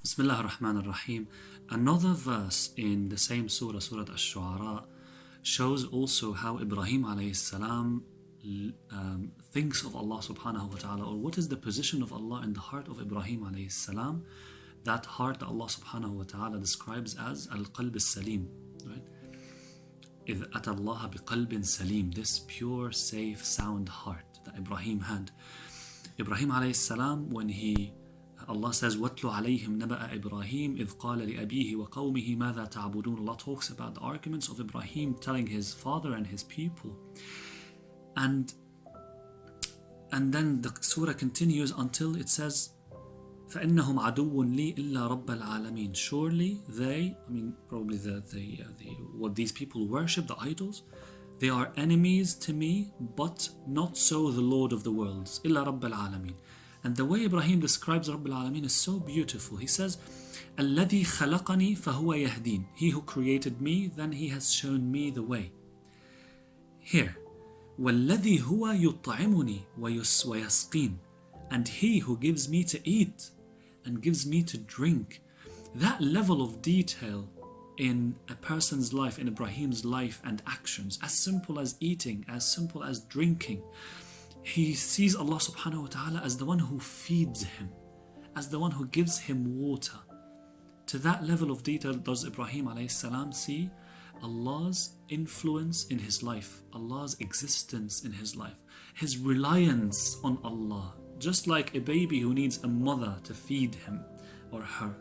Bismillah ar-Rahman ar-Rahim. Another verse in the same surah, Surah Ash-Shu'ara, shows also how Ibrahim alayhi salam thinks of Allah subhanahu wa ta'ala, or what is the position of Allah in the heart of Ibrahim alayhi salam, that heart that Allah subhanahu wa ta'ala describes as al-qalb al-salim, right? إِذْ أَتَى اللَّهَ بِقَلْبٍ سَلِيم, this pure, safe, sound heart that Ibrahim had. Ibrahim alayhi salam, when Allah says, وَاتْلُ عَلَيْهِمْ نَبَأَ إِبْرَاهِيمَ إِذْ قَالَ لِأَبِيهِ وَقَوْمِهِ مَاذَا تَعْبُدُونَ. Allah talks about the arguments of Ibrahim telling his father and his people. And then the surah continues until it says, فَإِنَّهُمْ عَدُوٌ لِي إِلَّا رَبَّ الْعَالَمِينَ. Surely they, probably what these people worship, the idols, they are enemies to me, but not so the Lord of the worlds. إِلَّا رَبَّ الْعَالَمِينَ. And the way Ibrahim describes Rabb al-Alameen is so beautiful. He says, الَّذِي خَلَقَنِي فَهُوَ يَهْدِينَ. He who created me, then he has shown me the way. Here, وَالَّذِي هُوَ يُطْعِمُنِي وَيَسْقِينَ. And he who gives me to eat and gives me to drink. That level of detail in a person's life, in Ibrahim's life and actions, as simple as eating, as simple as drinking. He sees Allah subhanahu wa ta'ala as the one who feeds him, as the one who gives him water. To that level of detail does Ibrahim alayhi salam see Allah's influence in his life, Allah's existence in his life, his reliance on Allah. Just like a baby who needs a mother to feed him or her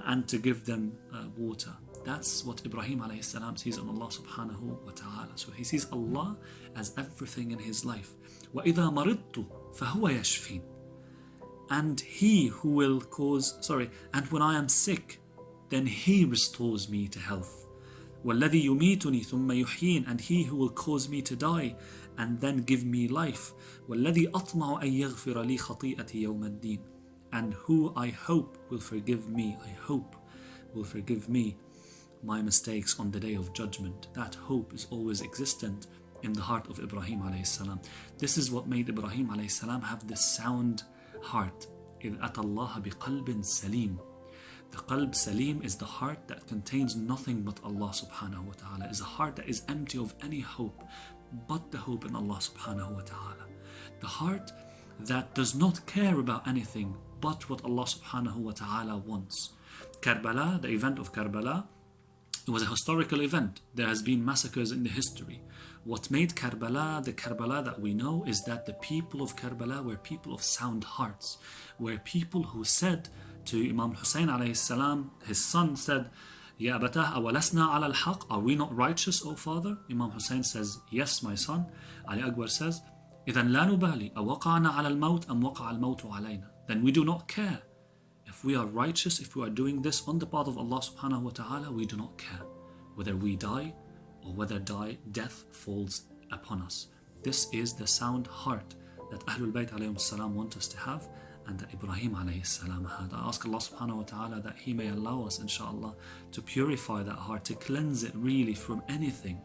and to give them water. That's what Ibrahim alayhi salam sees on Allah subhanahu wa ta'ala. So he sees Allah as everything in his life. وَإِذَا مَرِضْتُ فَهُوَ يَشْفِينَ. And he who will and when I am sick, then he restores me to health. وَالَّذِي يُمِيتُنِي ثُمَّ يُحْيِينَ. And he who will cause me to die and then give me life. وَالَّذِي أَطْمَعُ أَن يَغْفِرَ لِي خَطِيئَتِي يَوْمَ الدِّينِ. And who I hope will forgive me, my mistakes on the day of judgment. That hope is always existent in the heart of Ibrahim alayhi salam. This is what made Ibrahim alayhi salam have this sound heart. إِذْ أَتَى اللَّهَ بِقَلْبٍ سَلِيمٍ. The qalb salim is the heart that contains nothing but Allah subhanahu wa ta'ala. Is a heart that is empty of any hope but the hope in Allah subhanahu wa ta'ala. The heart that does not care about anything but what Allah subhanahu wa ta'ala wants. Karbala, the event of Karbala, it was a historical event. There has been massacres in the history. What made Karbala the Karbala that we know is that the people of Karbala were people of sound hearts, were people who said to Imam Hussein alayhi salam, his son said, Ya abatah awalasna ala al-haq. Are we not righteous, O father? Imam Hussein says, yes, my son. Ali Akbar says, إِذَنْ لَا نُبَالِي أَوَقَعْنَا عَلَى الْمَوْتِ أَمْ وَقَعَ الْمَوْتُ عَلَيْنَا. Then we do not care. If we are righteous, if we are doing this on the path of Allah subhanahu wa ta'ala, we do not care whether we die or whether death falls upon us. This is the sound heart that Ahlul Bayt alayhim salam want us to have, and that Ibrahim alayhi salam had. I ask Allah subhanahu wa ta'ala that He may allow us, inshallah, to purify that heart, to cleanse it really from anything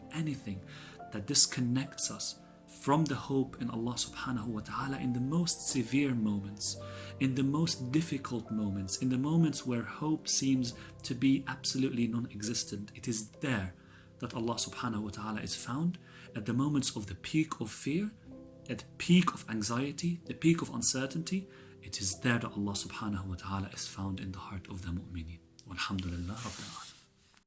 that disconnects us from the hope in Allah subhanahu wa ta'ala in the most severe moments, in the most difficult moments, in the moments where hope seems to be absolutely non-existent. It is there that Allah subhanahu wa ta'ala is found, at the moments of the peak of fear, at the peak of anxiety, the peak of uncertainty. It is there that Allah subhanahu wa ta'ala is found in the heart of the mu'mineen. Walhamdulillah Rabbil Alamin.